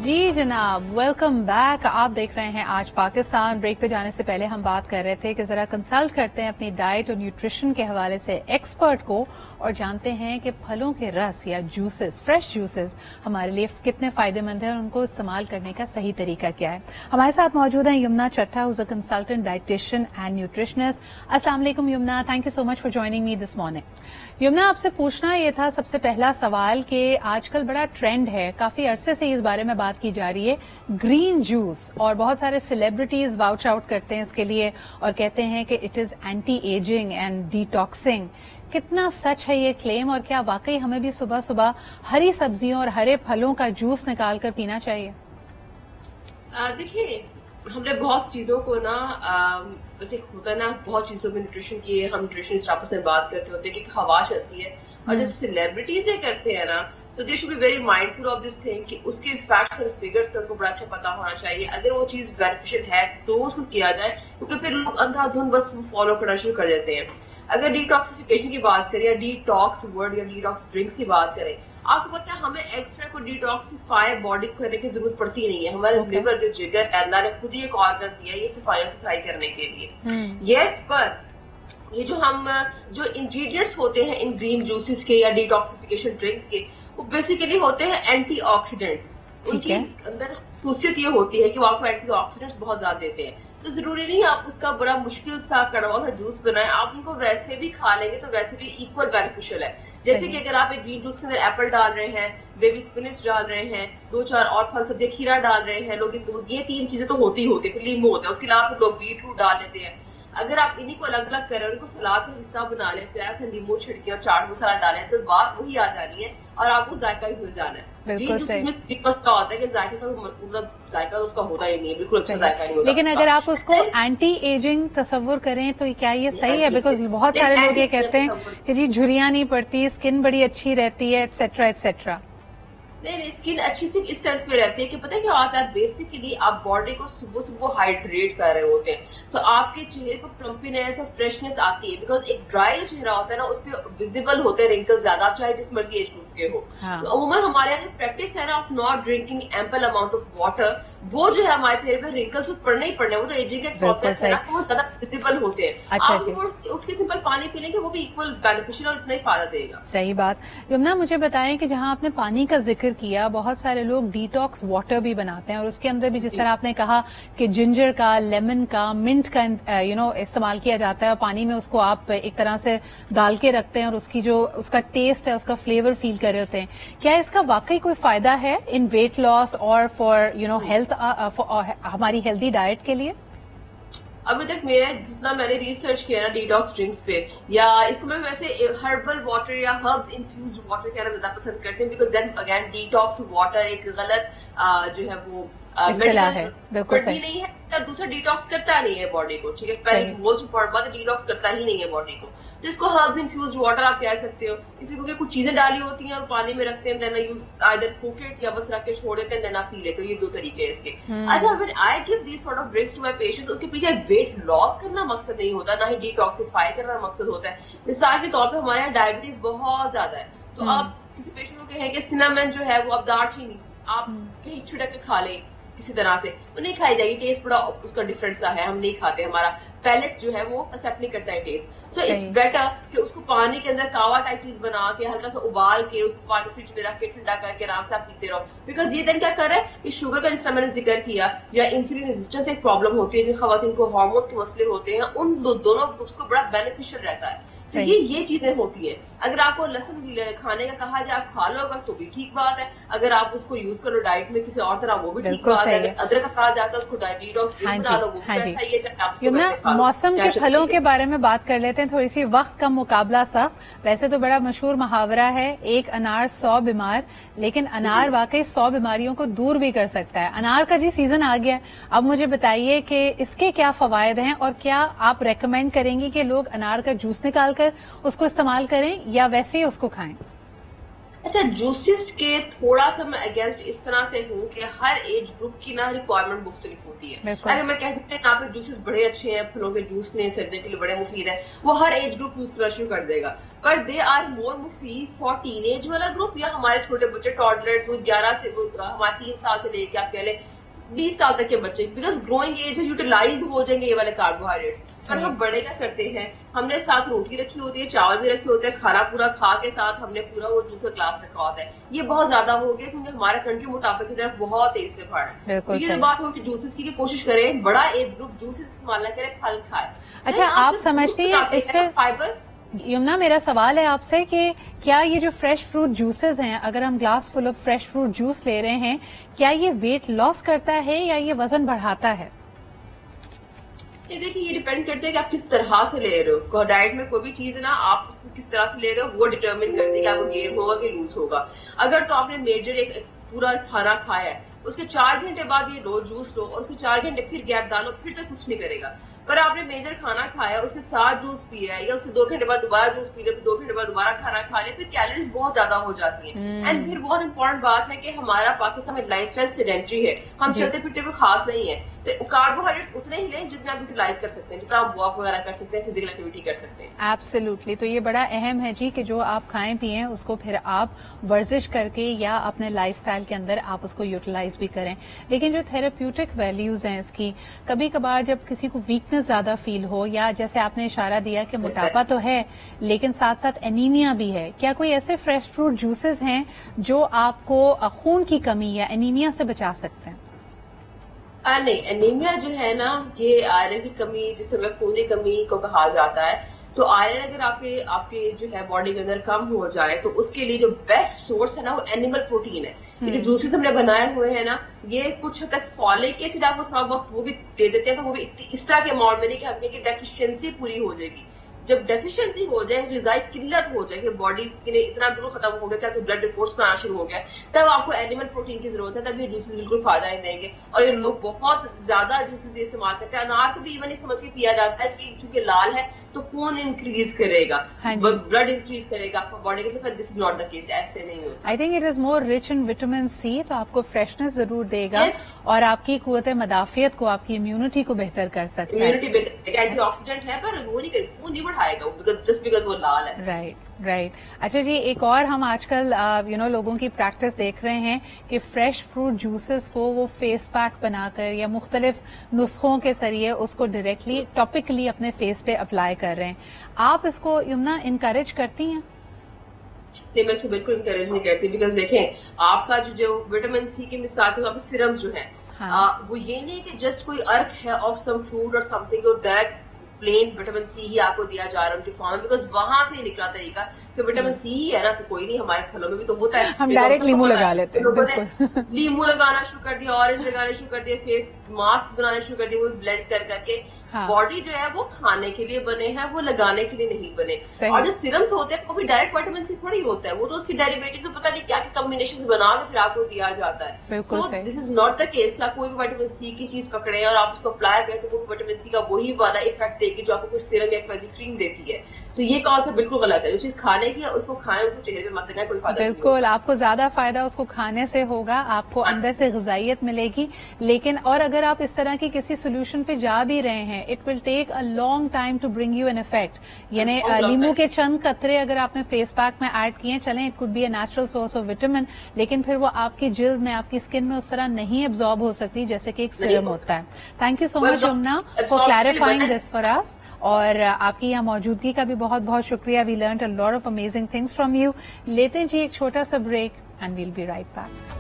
جی جناب، welcome back. آپ دیکھ رہے ہیں آج پاکستان. بریک پہ جانے سے پہلے ہم بات کر رہے تھے کہ ذرا کنسلٹ کرتے ہیں اپنی ڈائٹ اور نیوٹریشن کے حوالے سے ایکسپرٹ کو اور جانتے ہیں کہ پھلوں کے رس یا جوسز، فریش جوسز ہمارے لیے کتنے فائدے مند ہیں اور ان کو استعمال کرنے کا صحیح طریقہ کیا ہے. ہمارے ساتھ موجود ہیں Yumna Chattha, who's a consultant dietitian and nutritionist. السلام علیکم Yumna, thank you so much for joining me this morning. Yumna, آپ سے پوچھنا یہ تھا سب سے پہلا سوال کہ آج کل بڑا ٹرینڈ ہے، کافی عرصے سے اس بارے میں بات کی جا رہی ہے، گرین جوس، اور بہت سارے سیلیبریٹیز واؤچ آؤٹ کرتے ہیں اس کے لیے اور کہتے ہیں کہ it is anti ageing and detoxing. کتنا سچ ہے یہ کلیم، اور کیا واقعی ہمیں بھی صبح صبح ہری سبزیوں اور ہرے پھلوں کا جوس نکال کر پینا چاہیے؟ دیکھیے، ہم نے بہت چیزوں کو نا ویسے ہوتا ہے نا، بہت چیزوں میں نیوٹریشن کی ہم نیوٹریشنسٹ آپس میں بات کرتے ہوتے ہیں کہ ہوا چلتی ہے، اور جب سیلیبریٹیز یہ کرتے ہیں نا تو they should be very mindful of this thing کہ اس کے فیکٹس اور فگرس کا ان کو بڑا اچھا پتا ہونا چاہیے. اگر وہ چیز بینیفیشل ہے تو اس کو کیا جائے، کیونکہ پھر لوگ اندھا دھند بس فالو کرنا شروع کر دیتے ہیں. اگر ڈیٹاکسیفیکیشن کی بات کریں یا ڈیٹاکس ورڈ یا ڈیٹاکس ڈرنکس کی بات کریں، آپ کو پتا ہے ہمیں ایکسٹرا کو ڈیٹاکسیفائی باڈی کو کرنے کی ضرورت پڑتی نہیں ہے. ہمارے لیور جو جگر ہے، اللہ نے خود ہی ایک آرگن دیا ہے یہ صفائی کرنے کے لیے. یس، پر یہ جو انگریڈینٹس ہوتے ہیں ان گرین جوسز کے یا ڈیٹاکسیفیکیشن ڈرنکس کے، وہ بیسیکلی ہوتے ہیں اینٹی آکسیڈنٹس. ان کی اندر خصوصیت یہ ہوتی ہے کہ وہ آپ کو اینٹی آکسیڈنٹس بہت زیادہ دیتے ہیں. تو ضروری نہیں آپ اس کا بڑا مشکل سا کڑوا سا جوس بنائیں، آپ ان کو ویسے بھی کھا لیں گے تو ویسے بھی ایکول بینیفیشل ہے. جیسے کہ اگر آپ ایک گرین جوس کے اندر ایپل ڈال رہے ہیں، بیبی اسپنچ ڈال رہے ہیں، 2-4 اور پھل سبزیاں، کھیرا ڈال رہے ہیں لوگ، یہ 3 چیزیں تو ہوتی ہی ہوتی ہیں. پھر لیمو ہوتا ہے، اس کے علاوہ لوگ بیٹ روٹ ڈال لیتے ہیں. اگر آپ انہیں کو الگ الگ کریں اور ان کو سلاد کا حصہ بنا لیں، پیارا سا لیمو چھڑکے اور چاٹ مسالہ ڈالیں، تو بات وہی آ جانی ہے اور آپ کو ذائقہ ہی بھول جانا ہے. بالکل صحیح. مسئلہ ہوتا ہے کہ ذائقہ کا مطلب ذائقہ اس کا ہوتا ہی نہیں ہے، بالکل اچھا ذائقہ نہیں ہوتا. لیکن اگر آپ اس کو اینٹی ایجنگ تصور کریں تو کیا یہ صحیح ہے؟ بیکاز بہت سارے لوگ یہ کہتے ہیں کہ جی جھریاں نہیں پڑتی، اسکن بڑی اچھی رہتی ہے، ایٹسٹرا ایٹسٹرا. نہیں، اسکن اچھی صرف اس سینس میں رہتی ہے کہ پتہ کیا ہوتا ہے، بیسیکلی آپ باڈی کو صبح صبح ہائیڈریٹ کر رہے ہوتے ہیں تو آپ کے چہرے پر پلمپینس اور فریشنس آتی ہے. بیکاز ایک ڈرائی چہرہ ہوتا ہے نا، اس پہ ویزیبل ہوتے ہیں رنکل زیادہ، آپ چاہے جس مرضی ایج گروپ کے ہو. تو عموماً ہمارے یہاں جو پریکٹس ہے نا of not drinking ample amount of water, وہ جو ہے ہمارے چہرے پہ رنکلس پڑنے ہی پڑنے، وہ تو ایجنگ کا پروسیس ہے نا، بہت زیادہ ویزیبل ہوتے ہیں. آپ اٹھ کے سمپل پانی پی لیں گے، وہ بھی ایکول بینیفیشل اور اتنا ہی فائدہ دے گا. صحیح بات. یمنا، مجھے بتائیں کہ جہاں آپ نے پانی کا ذکر کیا، بہت سارے لوگ ڈیٹاکس واٹر بھی بناتے ہیں اور اس کے اندر بھی جس طرح آپ نے کہا کہ جنجر کا، لیمن کا، منٹ کا استعمال کیا جاتا ہے اور پانی میں اس کو آپ ایک طرح سے ڈال کے رکھتے ہیں اور اس کی جو اس کا ٹیسٹ ہے، اس کا فلیور فیل کر رہے ہوتے ہیں. کیا اس کا واقعی کوئی فائدہ ہے ان ویٹ لاس اور فار ہیلتھ، ہماری ہیلدی ڈائٹ کے لیے؟ ابھی تک جتنا میں نے ریسرچ کیا نا ڈیٹاکس ڈرنکس پہ، یا اس کو میں ویسے ہربل واٹر یا ہربز انفیوزڈ واٹر کہنا زیادہ پسند کرتے ہیں، because then again detox water ایک غلط جو ہے وہ اصطلاح ہے. بالکل صحیح نہیں ہے. دوسرا ڈیٹاکس کرتا نہیں ہے باڈی کو، ٹھیک ہے، پہلی موسٹ امپورٹنٹ بات ڈیٹاکس کرتا ہی نہیں ہے باڈی کو. تو اس کو ہربز انفیوزڈ واٹر آپ کہہ سکتے ہو، اس میں کیونکہ کچھ چیزیں ڈالی ہوتی ہیں اور پانی میں رکھتے ہیں، then you either cook it یا بس رکھ کے چھوڑ دیتے ہیں، دین آپ پی لیتے ہو. یہ 2 طریقے ہیں اس کے. اچھا، when I give these sort of drinks to my patients، اس کے پیچھے ویٹ لاس کرنا مقصد نہیں ہوتا، نہ ہی ڈیٹاکسیفائی کرنا مقصد ہوتا ہے. مثال کے طور پہ ہمارے یہاں ڈائبٹیز بہت زیادہ ہے، تو آپ کسی پیشنٹ کو کہیں کہ سینامن جو ہے وہ آپ دار چینی آپ کہیں چھڑک کے کھا لیں کسی طرح سے، وہ نہیں کھائی جائے گی. ٹیسٹ بڑا اس کا ڈفرنٹ سا ہے، ہم نہیں کھاتے، ہمارا پیلٹ جو ہے وہ ایکسپٹ نہیں کرتا ہے ٹیسٹ. سو اٹس بیٹر کہ اس کو پانی کے اندر کاوا ٹائپ چیز بنا کے ہلکا سا ابال کے اس کو پانی فریج میں رکھ کے ٹھنڈا کر کے آرام سے آپ پیتے رہو. بیکاز یہ دن کیا کر رہا ہے کہ شوگر کا جس طرح میں نے ذکر کیا یا انسولین ریزسٹنس ایک پرابلم ہوتی ہے، جن خواتین کو ہارمونس کے مسئلے ہوتے ہیں، ان دونوں گروپس کو بڑا بینیفیشل رہتا ہے. یہ چیزیں ہوتی ہیں. اگر آپ کو لہسن کھانے کا کہا جائے آپ کھا لو گا تو بھی ٹھیک بات ہے، اگر آپ اس کو یوز کرو ڈائٹ میں کسی اور طرح وہ بھی ٹھیک بات ہے. اگر ادرک کا کہا جاتا ہے اس کو ڈیٹاکس ڈرنک بنا لو، وہ بھی ایسا ہی ہے. چاہے آپ اس کو ویسے کھا لو. موسم کے پھلوں کے بارے میں بات کر لیتے ہیں، تھوڑی سی وقت کا مقابلہ سخت. ویسے تو بڑا مشہور محاورہ ہے، ایک انار 100 بیمار، لیکن انار واقعی 100 بیماریوں کو دور بھی کر سکتا ہے. انار کا جی سیزن آ گیا، اب مجھے بتائیے کہ اس کے کیا فوائد ہیں اور کیا آپ ریکمینڈ کریں گی کہ لوگ انار کا جوس نکال کر اس کو استعمال کریں یا ویسے ہی اس کو کھائیں؟ اچھا جوسز کے تھوڑا سا میں اگینسٹ اس طرح سے ہوں کہ ہر ایج گروپ کی نا ریکوائرمنٹ مختلف ہوتی ہے. اگر میں کہہ دوں یہاں پہ جوسز بڑے اچھے ہیں، پھلوں کے جوس نے سردیوں کے لیے بڑے مفید ہے، وہ ہر ایج گروپ یوز کرنا شروع کر دے گا. پر دے آر مور مفید فار ٹین ایج والا گروپ یا ہمارے چھوٹے بچے ٹاڈلرز، وہ 11 سے ہمارے 3 سال سے لے کے آپ کہہ لیں 20 سال تک کے بچے، بیکاز گروئنگ ایج ہے، یوٹیلائز ہو جائیں گے یہ والے کاربوہائیڈریٹس. پر ہم بڑے کیا کرتے ہیں، ہم نے ساتھ روٹی رکھی ہوتی ہے، چاول بھی رکھے ہوتے ہیں، کھانا پورا کھا کے ساتھ ہم نے پورا وہ جوس کا گلاس رکھا ہوتا ہے. یہ بہت زیادہ ہو گیا کیونکہ ہمارا کنٹری موٹاپے کی طرف بہت تیز سے بڑھ رہا ہے. تو یہ بات ہوگی جوسز کی کہ کوشش کریں بڑا ایج گروپ جوسز استعمال نہ کرے، پھل کھائے. اچھا آپ سمجھتی ہیں اس پہ فائبر؟ یمنا میرا سوال ہے آپ سے کہ کیا یہ جو فریش فروٹ جوسز ہیں، اگر ہم glass full of fresh fruit juice لے رہے ہیں، کیا یہ ویٹ لاس کرتا ہے یا یہ وزن بڑھاتا ہے؟ دیکھیے یہ ڈیپینڈ کرتا ہے کہ آپ کس طرح سے لے رہے ہو. ڈائٹ میں کوئی بھی چیز ہے نا، آپ اس کو کس طرح سے لے رہے ہو وہ ڈیٹرمن کرتے ہیں کہ آپ کو گین ہوگا کہ لوز ہوگا. اگر تو آپ نے میجر ایک پورا کھانا کھایا ہے، اس کے 4 گھنٹے بعد یہ لو جوس لو اور اس کے 4 گھنٹے پھر گیپ ڈالو، پھر تو کچھ نہیں کرے گا. پر آپ نے میجر کھانا کھایا، اس کے ساتھ جوس پیا ہے یا اس کے 2 گھنٹے بعد دوبارہ جوس پی لے، پھر 2 گھنٹے بعد دوبارہ کھانا کھا لے، پھر کیلوریز بہت زیادہ ہو جاتی ہیں. اینڈ پھر بہت امپورٹنٹ بات ہے کہ ہمارا پاکستان میں لائف اسٹائل سیڈنٹری ہے، ہم چلتے پھرتے کوئی خاص نہیں ہے. تو کاربوہائیڈریٹ اتنے ہی لیں جتنے آپ یوٹیلائز کر سکتے ہیں، جتنا آپ واک وغیرہ کر سکتے ہیں، فزیکل ایکٹیویٹی کر سکتے ہیں. ایبسلیوٹلی. تو یہ بڑا اہم ہے جی کہ جو آپ کھائیں پیئیں اس کو پھر آپ ورزش کر کے یا اپنے لائف سٹائل کے اندر آپ اس کو یوٹیلائز بھی کریں. لیکن جو تھراپیوٹک ویلیوز ہیں اس کی، کبھی کبھار جب کسی کو ویکنس زیادہ فیل ہو یا جیسے آپ نے اشارہ دیا کہ موٹاپا تو ہے لیکن ساتھ ساتھ انیمیا بھی ہے، کیا کوئی ایسے فریش فروٹ جوسز ہیں جو آپ کو خون کی کمی یا انیمیا سے بچا سکتے ہیں؟ نہیں، انیمیا جو ہے نا یہ آئرن کی کمی، جسے میں خونی کمی کو کہا جاتا ہے. تو آئرن اگر آپ کے جو ہے باڈی کے اندر کم ہو جائے تو اس کے لیے جو بیسٹ سورس ہے نا وہ اینیمل پروٹین ہے. یہ جو جوسز ہم نے بنائے ہوئے ہیں نا، یہ کچھ حد تک فولک ایسڈ آپ کو تھوڑا بہت وہ بھی دے دیتے ہیں، تو وہ بھی اس طرح کے اماؤنٹ میں نہیں کہ ہم کہیں کہ ڈیفیشنسی پوری ہو جائے گی. جب ڈیفیشنسی ہو جائے، غذائی قلت ہو جائے کہ باڈی کے لیے اتنا بالکل ختم ہو گیا کہ بلڈ رپورٹس میں آنا شروع ہو گیا، تب آپ کو اینیمل پروٹین کی ضرورت ہے. تب یہ جوسز بالکل فائدہ نہیں دیں گے. اور یہ لوگ بہت زیادہ جوسز یہ استعمال کرتے ہیں. انار کو بھی ایون یہ سمجھ کے پیا جاتا ہے کہ چونکہ لال ہے تو خون انکریز کرے گا، بلڈ انکریز کرے گا باڈی کے. دس از ناٹ دا کیس، ایسے نہیں ہوتا. I think it is more rich in vitamin C, تو آپ کو فریشنس ضرور دے گا اور آپ کی قوت مدافعت کو، آپ کی امیونٹی کو بہتر کر سکتا ہے. امیونٹی بہتر، اینٹی آکسیڈنٹ ہے پر وہ نہیں بڑھائے گا جسٹ بیکاز وہ لال ہے. رائٹ. اچھا جی، ایک اور ہم آج کل لوگوں کی پریکٹس دیکھ رہے ہیں کہ فریش فروٹ جوسز کو وہ فیس پیک بنا کر یا مختلف نسخوں کے ذریعے اس کو ڈائریکٹلی ٹاپکلی اپنے فیس پہ اپلائی کر رہے ہیں. آپ اس کو یمنا انکریج کرتی ہیں؟ نہیں، میں اس کو بالکل انکریج نہیں کرتی، بیکاز دیکھیں آپ کا جو وٹامن سی کی مثال کے طور پہ سیرمز جو ہیں وہ یہ نہیں کہ جسٹ کوئی ارک ہے آف سم فروٹ اور سم تھنگ، اور ڈائریکٹ پلین وٹامن سی ہی آپ کو دیا جا رہا ہے ان کی فارم میں، بیکاز وہاں سے نکلا طریقہ کہ وٹامن سی ہی ہے نا، تو کوئی نہیں، ہمارے پھلوں میں بھی تو ہوتا ہے. ہم ڈائریکٹ لیمو لگا لیتے ہیں، لیمو لگانا شروع کر دیا، آرنج لگانا شروع کر دیا، فیس ماسک بنانے شروع کر دیا، وہ بلینڈ کر کے. باڈی جو ہے وہ کھانے کے لیے بنے ہیں، وہ لگانے کے لیے نہیں بنے. اور جو سیرمز ہوتے ہیں وہ بھی ڈائریکٹ وٹامن سی تھوڑی ہوتا ہے، وہ تو اس کی ڈیریویٹو سے پتہ نہیں کیا کمبینیشن بنا کے پھر آپ کو دیا جاتا ہے. سو دس از ناٹ دا کیس کہ آپ کوئی بھی وٹامن سی کی چیز پکڑیں اور آپ اس کو اپلائی کریں تو وہ وٹامن سی کا وہی والا افیکٹ دے گی جو آپ کو کچھ سیرم یا ایکسوائزی کریم دیتی ہے. تو یہ کانسیپٹ بالکل غلط ہے. جو چیز کھانے کی ہے اس کو کھائیں، اس کو چہرے پہ مت لگائیں، کوئی فائدہ نہیں. بالکل، آپ کو زیادہ فائدہ اس کو کھانے سے ہوگا، آپ کو اندر سے غذائیت ملے گی. لیکن اور اگر آپ اس طرح کی کسی سولوشن پہ جا بھی رہے ہیں، it will take a long time to bring you an effect. یعنی لیمو کے چند قطرے اگر آپ نے فیس پیک میں ایڈ کیے، چلیں it could be a natural source of vitamin، لیکن پھر وہ آپ کی جلد میں، آپ کی اسکن میں اس طرح نہیں ابزارب ہو سکتی جیسے کہ ایک سیرم ہوتا ہے. Thank you so much Yamuna for clarifying this for us، اور آپ کی یہاں موجودگی کا بھی بہت بہت شکریہ. We learned a lot of amazing things from you. لیتے ہیں جی ایک چھوٹا سا break and we'll be right back.